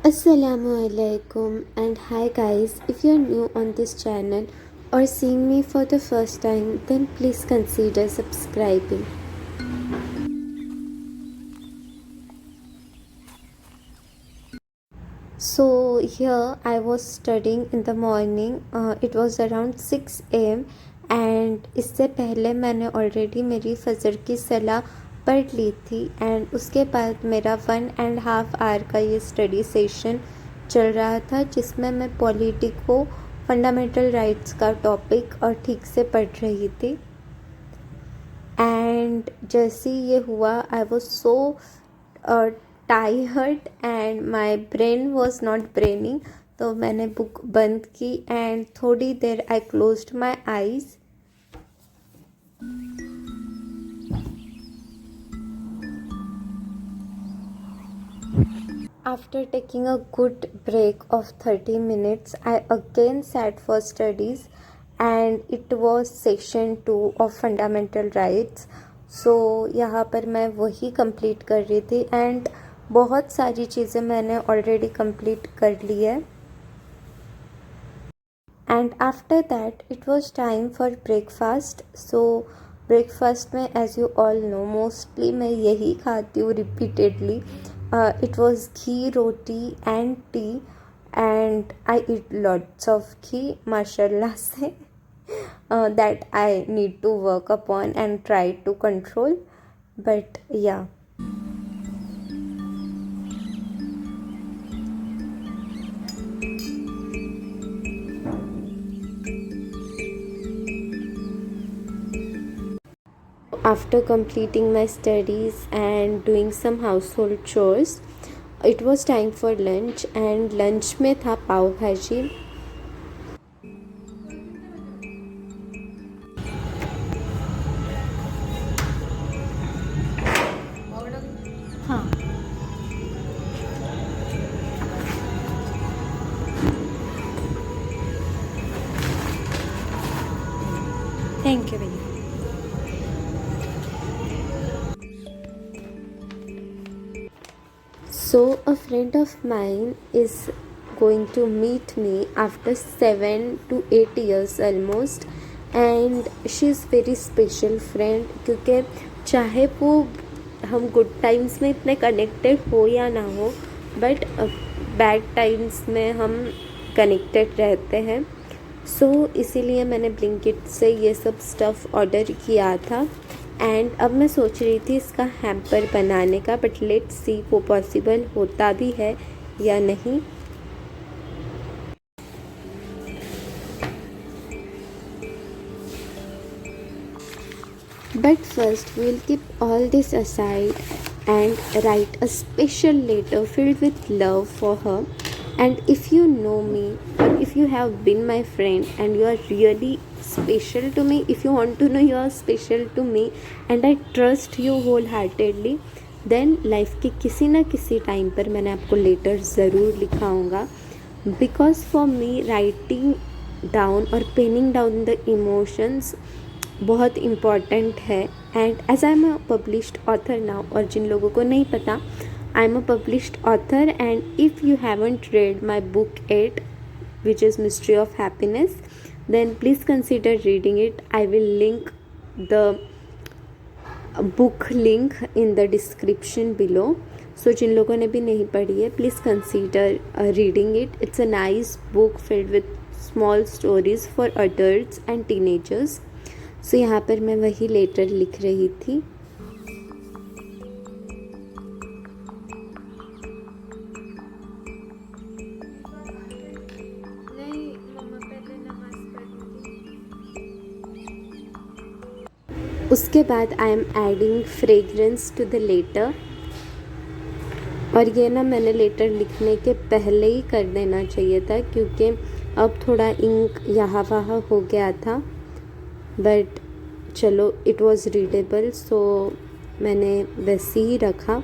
Assalamualaikum and hi guys. If you're new on this channel or seeing me for the first time, then please consider subscribing. So here I was studying in the morning. It was around 6 a.m. and इससे पहले मैंने already मेरी फजर की सलाह पढ़ ली थी and उसके बाद मेरा 1.5 आवर का ये स्टडी सेशन चल रहा था जिसमें मैं पॉलिटिको फंडामेंटल राइट्स का टॉपिक और ठीक से पढ़ रही थी। एंड जैसे ये हुआ I was so tired and my brain was not braining, तो मैंने बुक बंद की एंड थोड़ी देर I closed my eyes. After taking a good break of 30 minutes, I again sat for studies and it was section 2 of fundamental rights. So यहाँ पर मैं वही complete कर रही थी and बहुत सारी चीज़ें मैंने already complete कर ली है। And after that it was time for breakfast. So breakfast में as you all know mostly मैं यही खाती हूँ repeatedly. It was ghee roti and tea and I eat lots of ghee mashallah se that I need to work upon and try to control, but yeah. After completing my studies and doing some household chores, it was time for lunch and lunch में था पाव भाजी। हाँ, thank you भैया। So a friend of mine is going to meet me after 7 to 8 years almost, and she is very special friend क्योंकि चाहे वो हम good times में इतने कनेक्टेड हो या ना हो, बट बैड टाइम्स में हम कनेक्टेड रहते हैं। सो इसीलिए मैंने ब्लिंकिट से ये सब स्टफ़ ऑर्डर किया था एंड अब मैं सोच रही थी इसका हैम्पर बनाने का, बट लेट्स सी वो पॉसिबल होता भी है या नहीं। But first we'll keep all this aside and write a special letter filled with love for her. And if you know me or if you have been my friend and you are really special to me, if you want to know you are special to me and I trust you wholeheartedly, then life के किसी ना किसी time पर मैंने आपको letter ज़रूर लिखाऊंगा, because for me writing down और penning down the emotions बहुत इम्पॉर्टेंट है। And as I am a published author now, और जिन लोगों को नहीं पता, I am a published author and if you haven't read my book 8 which is mystery of happiness, then please consider reading it. I will link the book link in the description below. So जिन लोगों ने भी नहीं पढ़ी है, please consider reading it. It's a nice book filled with small stories for adults and teenagers. So यहाँ पर मैं वही लेटर लिख रही थी। उसके बाद I am adding fragrance to the letter, और ये ना मैंने लेटर लिखने के पहले ही कर देना चाहिए था क्योंकि अब थोड़ा इंक यहाँ वहाँ हो गया था, बट चलो इट वॉज़ रीडेबल, सो मैंने वैसे ही रखा।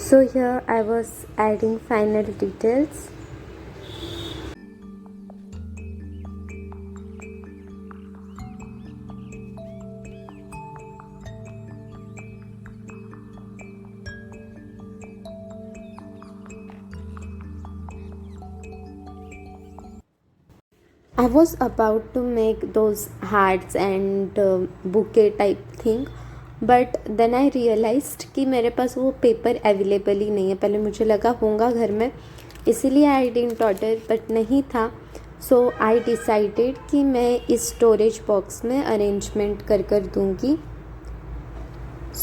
So here I was adding final details. I was about to make those hearts and bouquet type thing, but then I realised कि मेरे पास वो पेपर अवेलेबल ही नहीं है. पहले मुझे लगा होगा घर में, इसीलिए आई डिडंट ऑर्डर, बट नहीं था. सो आई डिसाइडेड कि मैं इस स्टोरेज बॉक्स में अरेंजमेंट कर दूँगी.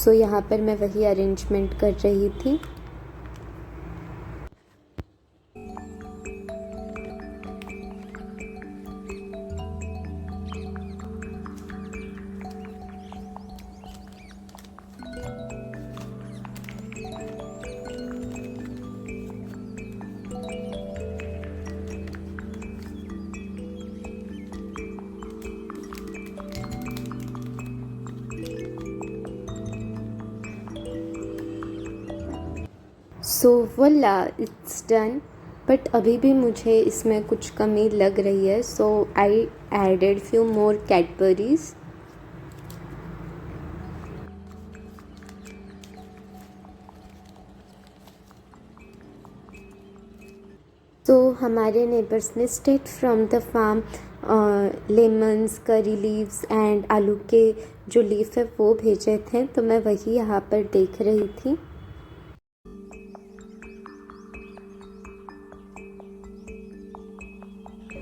सो यहाँ पर मैं वही अरेंजमेंट कर रही थी. सो वोला इट्स डन. बट अभी भी मुझे इसमें कुछ कमी लग रही है. So I added few more Cadburys. तो हमारे नेबर्स ने straight from the farm lemons, curry leaves and आलू के जो लीफ है वो भेजे थे. तो मैं वही यहाँ पर देख रही थी.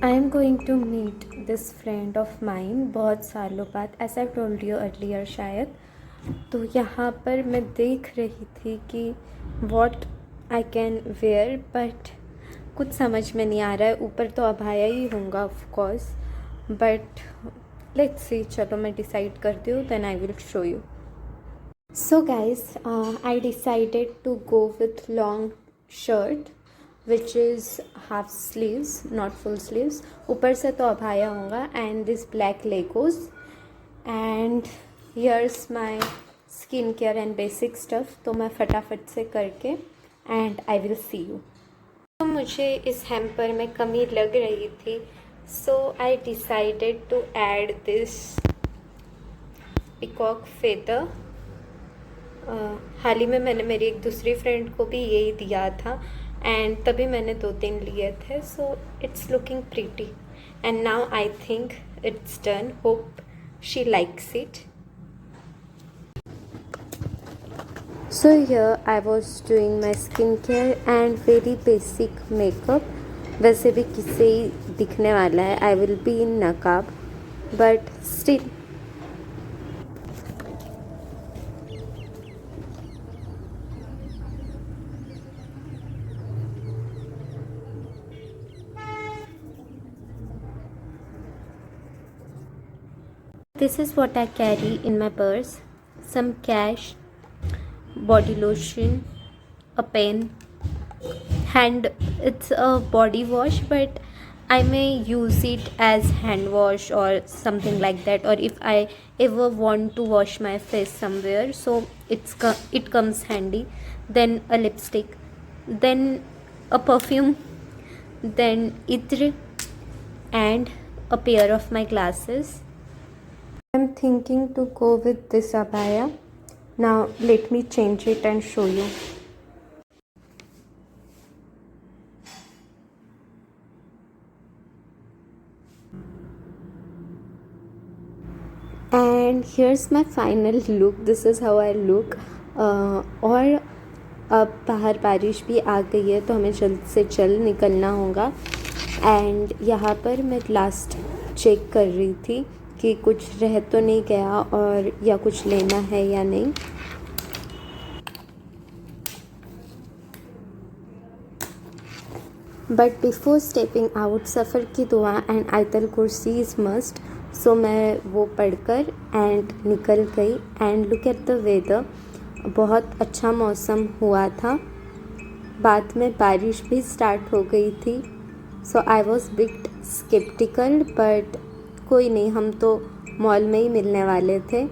I am going to meet this friend of mine बहुत सालों बाद, as I told you earlier शायद. तो यहाँ पर मैं देख रही थी कि what I can wear, but कुछ समझ में नहीं आ रहा है. ऊपर तो अबाया ही होगा of course, but let's see. चलो मैं डिसाइड करती हूँ, then I will show you. So guys, I decided to go with long shirt which is half sleeves, not full sleeves. ऊपर से तो अबाया होगा, and this black legos, and here's my skin care and basic stuff. तो मैं फटाफट से करके and I will see you. तो मुझे इस हैम्पर में कमी लग रही थी, so I decided to add this peacock feather. हाल ही में मैंने मेरी एक दूसरी फ्रेंड को भी यही दिया था, एंड तभी मैंने 2-3 लिए थे. So it's looking pretty, and now I think it's done. Hope she likes it. So here I was doing my skincare and very basic makeup. वैसे भी किसे ही दिखने वाला है, I will be in नकाब, but still. This is what I carry in my purse: some cash, body lotion, a pen, and it's a body wash, but I may use it as hand wash or something like that, or if I ever want to wash my face somewhere, so it comes handy. Then a lipstick, then a perfume, then itr, and a pair of my glasses. I'm thinking to go with this abaya. Now let me change it and show you. And here's my final look. This is how I look. और अब बाहर बारिश भी आ गई है, तो हमें जल्द से जल्द निकलना होगा. एंड यहाँ पर मैं लास्ट चेक कर रही थी कि कुछ रह तो नहीं गया और या कुछ लेना है या नहीं. बट बिफोर स्टेपिंग आउट, सफ़र की दुआ एंड आयतल कुर्सी इज़ मस्ट. सो मैं वो पढ़कर एंड निकल गई. And look at the weather, बहुत अच्छा मौसम हुआ था. बाद में बारिश भी स्टार्ट हो गई थी. So I was bit sceptical, but कोई नहीं, हम तो मॉल में ही मिलने वाले थे.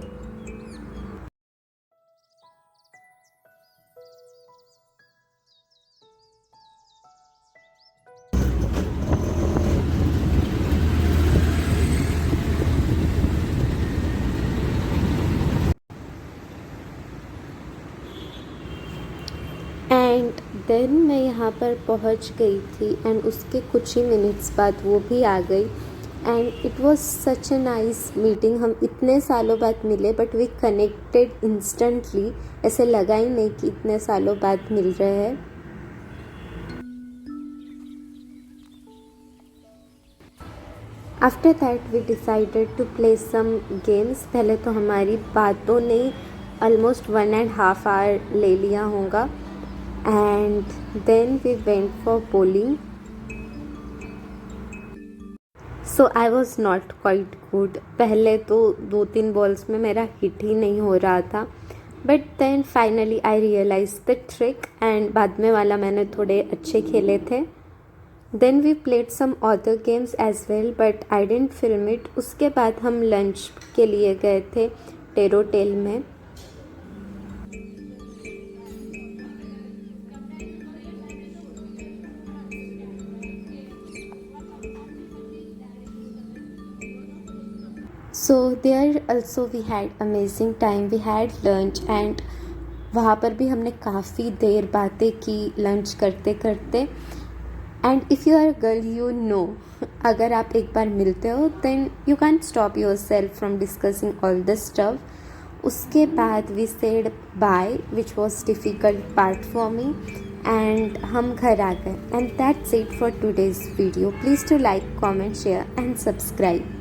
देन मैं यहाँ पर पहुँच गई थी एंड उसके कुछ ही मिनट्स बाद वो भी आ गई and it was such a nice meeting. हम इतने सालों बाद मिले बट वी कनेक्टेड इंस्टेंटली। ऐसे लगा ही नहीं कि इतने सालों बाद मिल रहे हैं। After that we decided to play some games. पहले तो हमारी बातों ने ऑलमोस्ट 1.5 आवर ले लिया होगा and then we went for bowling. So I was not quite good. पहले तो 2-3 बॉल्स में मेरा हिट ही नहीं हो रहा था but then finally I realise the trick and बाद में वाला मैंने थोड़े अच्छे खेले थे। Then we played some other games as well but I didn't film it. उसके बाद हम लंच के लिए गए थे टेरोटेल में। So there also we had amazing time. We had lunch and वहाँ पर भी हमने काफ़ी देर बातें की लंच करते करते। And if you are girl you know, अगर आप एक बार मिलते हो then you can stop yourself from discussing all this stuff. उसके बाद we said bye which was difficult part for me and हम घर आ गए। And that's it for today's video. Please to like, comment, share and subscribe.